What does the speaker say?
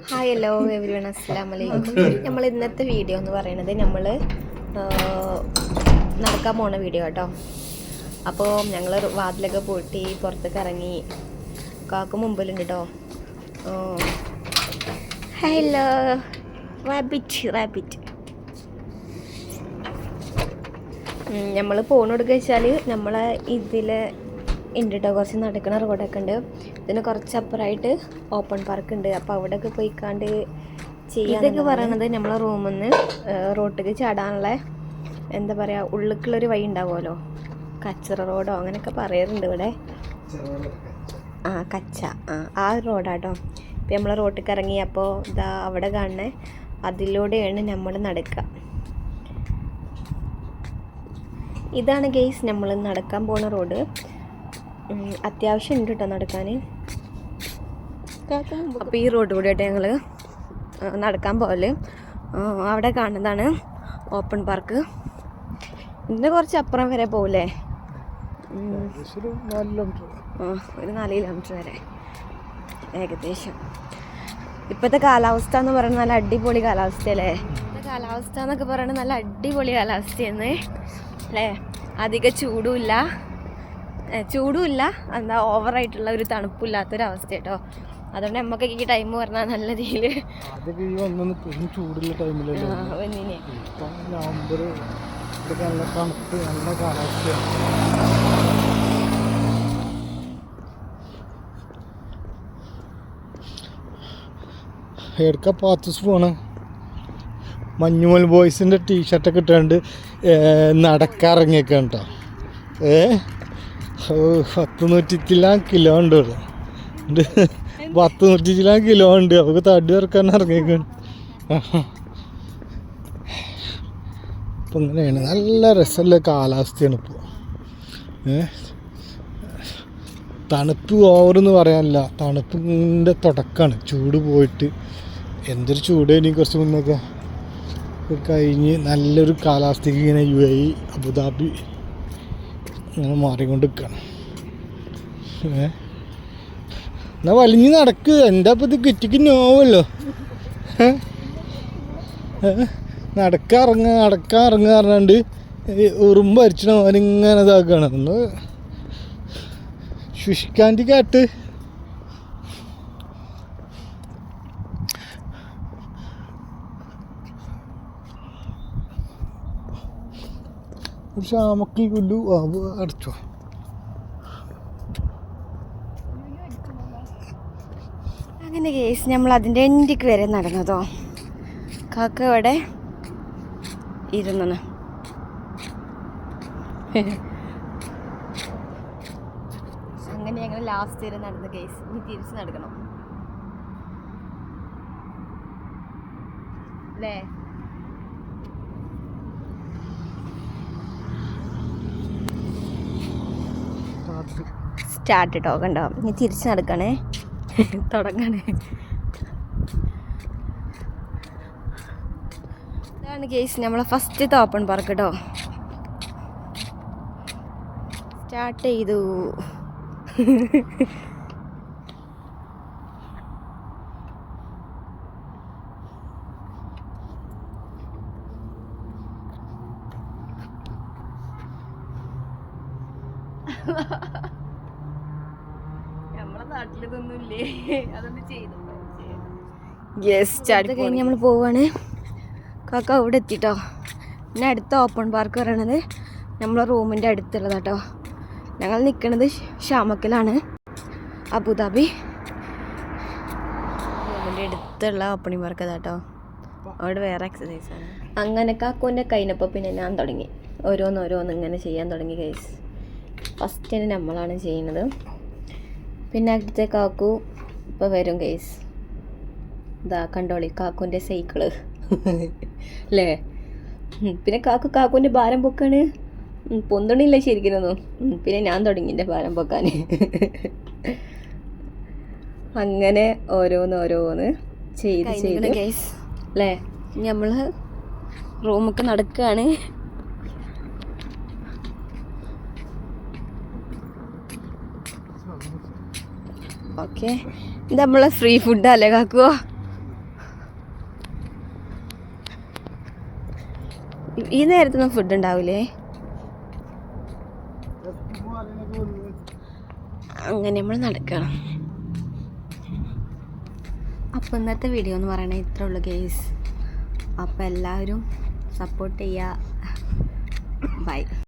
Hi hello everyone അസ്സലാമു അലൈക്കും. നമ്മൾ ഇന്നത്തെ വീഡിയോ എന്ന് പറയുന്നത് നമ്മൾ നടക്കാൻ പോണ വീഡിയോ കേട്ടോ. അപ്പോൾ ഞങ്ങൾ വാതിലൊക്കെ പൂട്ടി പുറത്തേക്ക് ഇറങ്ങി. കാക്കു മുമ്പിലുണ്ട് കേട്ടോ. ഹലോ റാബിറ്റ് നമ്മൾ പോണെടുക്കുക വെച്ചാൽ നമ്മളെ ഇതിൽ ഉണ്ട് കേട്ടോ. കുറച്ച് നടക്കുന്ന റോഡൊക്കെ ഉണ്ട്. ഇതിന് കുറച്ചപ്പുറമായിട്ട് ഓപ്പൺ പാർക്ക് ഉണ്ട്. അപ്പോൾ അവിടെയൊക്കെ പോയിക്കാണ്ട് ചെയ്യാം. ഇതൊക്കെ പറയണത് നമ്മളെ റൂമിൽ നിന്ന് റോട്ടിലേക്ക് ചാടാനുള്ള എന്താ പറയുക, ഉള്ളിലേക്കുള്ളൊരു വഴി ഉണ്ടാവുമല്ലോ, കച്ചറ റോഡോ അങ്ങനെയൊക്കെ പറയാറുണ്ട് ഇവിടെ. കച്ച ആ റോഡാട്ടോ. ഇപ്പം നമ്മൾ റോട്ടിലേക്ക് ഇറങ്ങി. അപ്പോൾ ഇതാ അവിടെ കാണുന്നത് അതിലൂടെയാണ് നമ്മൾ നടക്കുക. ഇതാണ് ഗെയ്സ് നമ്മൾ നടക്കാൻ പോകുന്ന റോഡ്. അത്യാവശ്യം ഉണ്ട് കേട്ടോ നടക്കാൻ. അപ്പോൾ ഈ റോഡ് കൂടിയായിട്ട് ഞങ്ങൾ നടക്കാൻ പോകല്. അവിടെ കാണുന്നതാണ് ഓപ്പൺ പാർക്ക്. ഇതിൻ്റെ കുറച്ച് അപ്പുറം വരെ പോകില്ലേ, ഒരു 4 കിലോമീറ്റർ വരെ ഏകദേശം. ഇപ്പോഴത്തെ കാലാവസ്ഥ എന്ന് പറയുന്നത് നല്ല അടിപൊളി കാലാവസ്ഥയല്ലേ. ഇപ്പോഴത്തെ കാലാവസ്ഥ എന്നൊക്കെ പറയുന്നത് നല്ല അടിപൊളി കാലാവസ്ഥയാണ് അല്ലേ. അധികം ചൂടുമില്ല, എന്താ ഓവറായിട്ടുള്ള ഒരു തണുപ്പില്ലാത്തൊരവസ്ഥ കേട്ടോ. അതുകൊണ്ട് നമുക്ക് ഈ ടൈം പറഞ്ഞാൽ നല്ല രീതിയിൽ ചൂടുള്ള ടൈമിലല്ലേ നവംബർ നല്ല തണുപ്പ് നല്ല കാലാവസ്ഥയാണ്. എടക്ക പാത്തൂസ് പോണ്. മഞ്ഞുമൽ ബോയ്സിൻ്റെ ടീഷർട്ടൊക്കെ ഇട്ടുകൊണ്ട് നടക്കാറിങ്ങിയൊക്കെ കേട്ടോ. 100-100 കിലോ ഉണ്ട് ഇവിടെ. 100-100 കിലോ ഉണ്ട്. അവർക്ക് തടി ഇറക്കാൻ ഇറങ്ങിയേക്കാണ്. അപ്പം ഇങ്ങനെയാണ്, നല്ല രസമുള്ള കാലാവസ്ഥയാണ് ഇപ്പോൾ. തണുപ്പ് ഓവറെന്ന് പറയാനില്ല, തണുപ്പിൻ്റെ തുടക്കമാണ്. ചൂട് പോയിട്ട് എന്തൊരു ചൂടാണ് കുറച്ച് മുന്നൊക്കെ കഴിഞ്ഞ് നല്ലൊരു കാലാവസ്ഥയ്ക്ക് ഇങ്ങനെ UAE അബുദാബി ഇങ്ങനെ മാറിക്കൊണ്ട് നിൽക്കണം. എന്നാ വലിഞ്ഞ് നടക്കുക. എന്താ ഇപ്പം ഇത് കിറ്റിക്ക് നോവല്ലോ. നടക്കാൻ പറഞ്ഞാണ്ട് ഉറുമ്പ് അരിച്ചണ അവനിങ്ങനെ ഇതാക്കുകയാണ്. ഒന്ന് ശുഷ്കാന്തി കാട്ട്. ഒരു ശാമക്കി കൊല്ലു അടച്ചോ. അങ്ങനെ കേസ് നമ്മൾ അതിൻ്റെ എൻഡിക്ക് വരെ നടന്നതോ. കാക്ക ഇവിടെ ഇരുന്നു. അങ്ങനെ ഞങ്ങൾ ലാസ്റ്റ് വരെ നടന്ന കേസ്. ഇനി തിരിച്ച് നടക്കണം അല്ലേ. സ്റ്റാർട്ട് കേട്ടോ. കണ്ടോ, ഇനി തിരിച്ച് നടക്കണേ, തുടങ്ങണേ. ഇതാണ് കേസ് നമ്മളെ ഫസ്റ്റത്തെ ഓപ്പൺ പാർക്ക് കേട്ടോ. സ്റ്റാർട്ട് ചെയ്തു. നമ്മളെ നാട്ടിലിതൊന്നുമില്ലേ, അതൊന്ന് ചെയ്തു. യെസ്, സ്റ്റാർട്ട് കഴിഞ്ഞ് നമ്മൾ പോവാണ്. കാക്ക അവിടെ എത്തിട്ടോ. പിന്നെ അടുത്ത ഓപ്പൺ പാർക്ക് പറയണത് നമ്മളെ റൂമിൻ്റെ അടുത്തുള്ളതാട്ടോ. ഞങ്ങൾ നിൽക്കുന്നത് ഷാമക്കിലാണ്, അബുദാബി. റൂമിൻ്റെ അടുത്തുള്ള ഓപ്പണിംഗ് പാർക്ക് അതാട്ടോ. അവിടെ വേറെ എക്സസൈസാണ്. അങ്ങനെ കാക്കുവിൻ്റെ കഴിഞ്ഞപ്പോൾ പിന്നെ ഞാൻ തുടങ്ങി ഓരോന്ന് ഇങ്ങനെ ചെയ്യാൻ തുടങ്ങി ഗൈസ്. ഫസ്റ്റിന് നമ്മളാണ് ചെയ്യുന്നത്. പിന്നെ അടുത്ത കാക്കു ഇപ്പോൾ വരും ഗൈസ്. ഇതാ കണ്ടോളി കാക്കുവിൻ്റെ സൈക്കിള് അല്ലേ. പിന്നെ കാക്കുവിൻ്റെ ഭാരം പൊക്കാണ്. പൊന്തണില്ല ശരിക്കും. പിന്നെ ഞാൻ തുടങ്ങി എൻ്റെ ഭാരം പൊക്കാൻ. അങ്ങനെ ഓരോന്ന് ചെയ്ത് ഗൈസ് അല്ലേ. നമ്മൾ റൂമൊക്കെ നടക്കുകയാണ്. ഓക്കെ, ഇത് നമ്മളെ ഫ്രീ ഫുഡല്ലേ കാക്കുവോ? ഈ നേരത്തൊന്നും ഫുഡ് ഉണ്ടാവില്ലേ? അങ്ങനെ നമ്മൾ നടക്കണം. അപ്പോൾ ഇന്നത്തെ വീഡിയോ എന്ന് പറയണത് ഇത്രേ ഉള്ളൂ ഗൈസ്. അപ്പോൾ എല്ലാവരും സപ്പോർട്ട് ചെയ്യുക. ബൈ.